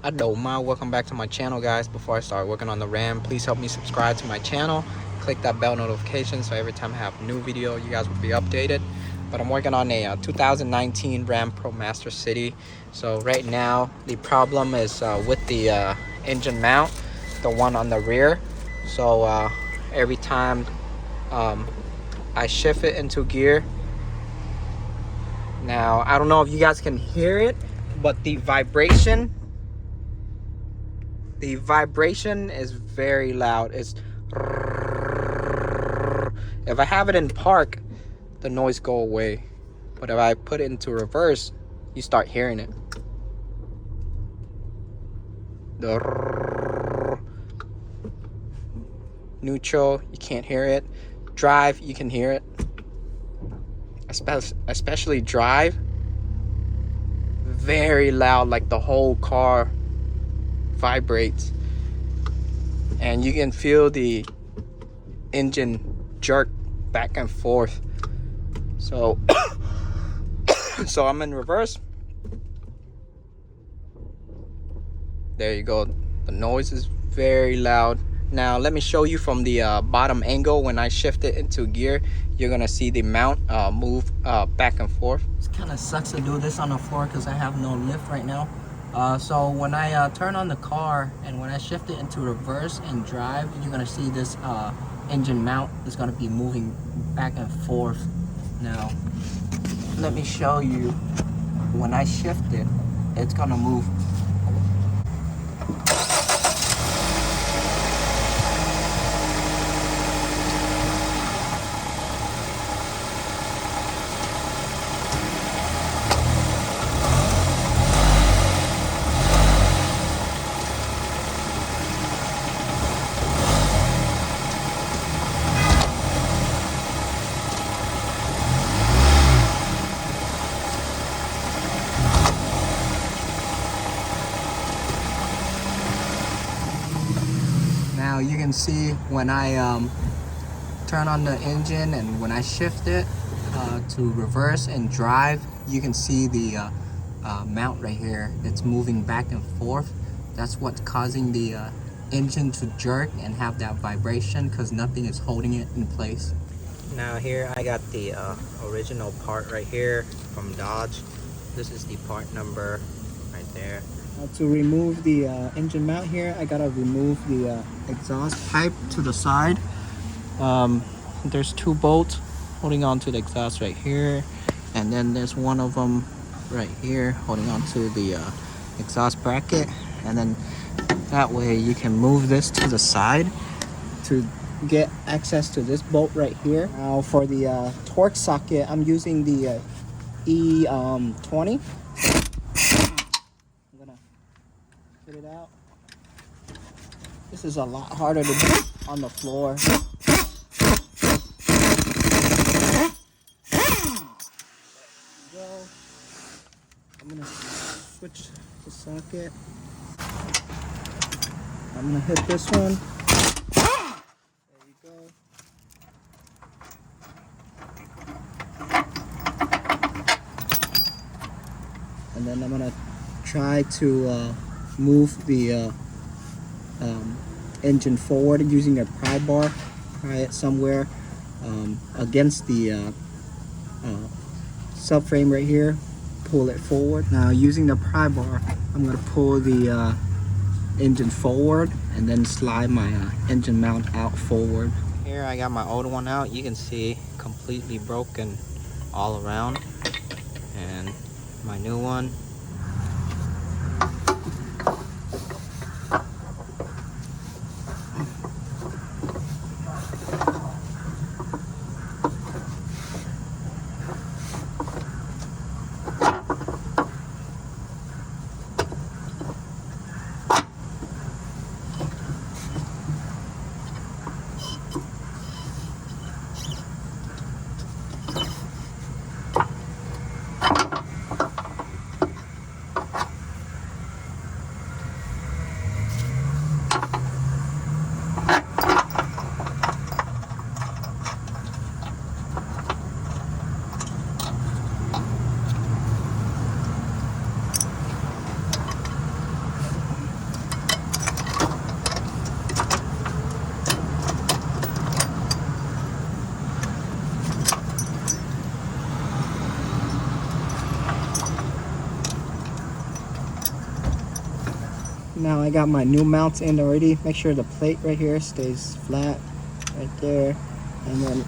Welcome back to my channel, guys. Before I start working on the RAM, please help me subscribe to my channel. Click that bell notification so every time I have a new video, you guys will be updated. But I'm working on a 2019 Ram Promaster City. So right now, the problem is with the engine mount, the one on the rear. So every time I shift it into gear, now I don't know if you guys can hear it, but the vibration is very loud. It's if I have it in park, the noise go away, but if I put it into reverse, you start hearing it. The neutral, you can't hear it. Drive, you can hear it. Especially drive, very loud, like the whole car vibrates, and you can feel the engine jerk back and forth. So so I'm in reverse. There you go. The noise is very loud. Now let me show you from the bottom angle. When I shift it into gear, you're gonna see the mount move back and forth. It kind of sucks to do this on the floor because I have no lift right now. So when I turn on the car and when I shift it into reverse and drive, you're gonna see this engine mount is gonna be moving back and forth. Now let me show you. When I shift it, it's gonna move. Now you can see when I turn on the engine and when I shift it to reverse and drive, you can see the mount right here. It's moving back and forth. That's what's causing the engine to jerk and have that vibration, because nothing is holding it in place. Now here I got the original part right here from Dodge. This is the part number right there. To remove the engine mount here, I gotta remove the exhaust pipe to the side. There's two bolts holding on to the exhaust right here, and then there's one of them right here holding on to the exhaust bracket, and then that way you can move this to the side to get access to this bolt right here. Now for the torque socket, I'm using the E20. Put it out. This is a lot harder to do on the floor. Go. I'm gonna switch the socket. I'm gonna hit this one. There you go. And then I'm gonna try to move the engine forward using a pry bar. Pry it somewhere against the subframe right here. Pull it forward. Now using the pry bar, I'm going to pull the engine forward and then slide my engine mount out forward. Here I got my old one out. You can see completely broken all around, and my new one. Now I got my new mounts in already. Make sure the plate right here stays flat right there, and then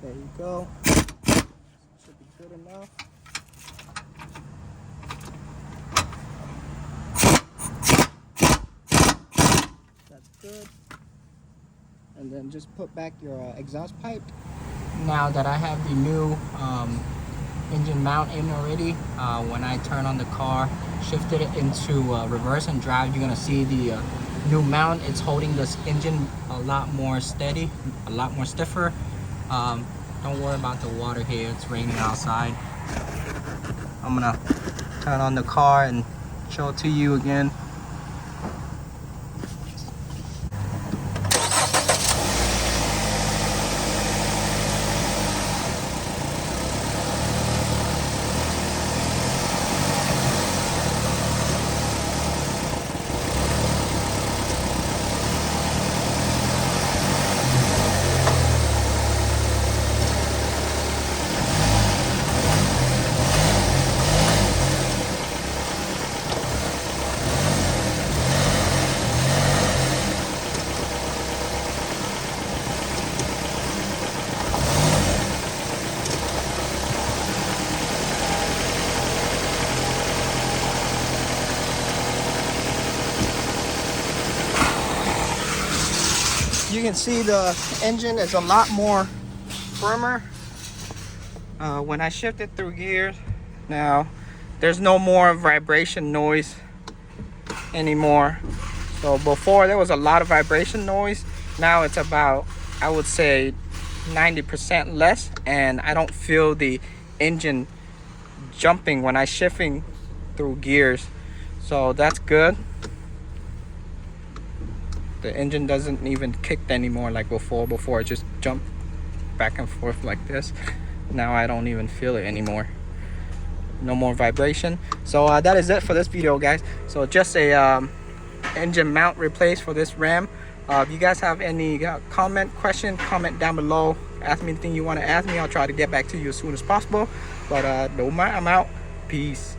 there you go. Should be good enough. That's good. And then just put back your exhaust pipe. Now that I have the new engine mount in already, when I turn on the car, shifted it into reverse and drive, you're gonna see the new mount. It's holding this engine a lot more steady, a lot more stiffer. Don't worry about the water here, it's raining outside. I'm gonna turn on the car and show it to you again. You can see the engine is a lot more firmer when I shift it through gears. Now there's no more vibration noise anymore. So before there was a lot of vibration noise. Now it's about, I would say, 90% less, and I don't feel the engine jumping when I shifting through gears. So that's good. The engine doesn't even kick anymore like before. Before it just jumped back and forth like this. Now I don't even feel it anymore. No more vibration. So that is it for this video, guys. So just a engine mount replaced for this Ram. If you guys have any question down below. Ask me anything you want to ask me. I'll try to get back to you as soon as possible. But I'm out. Peace.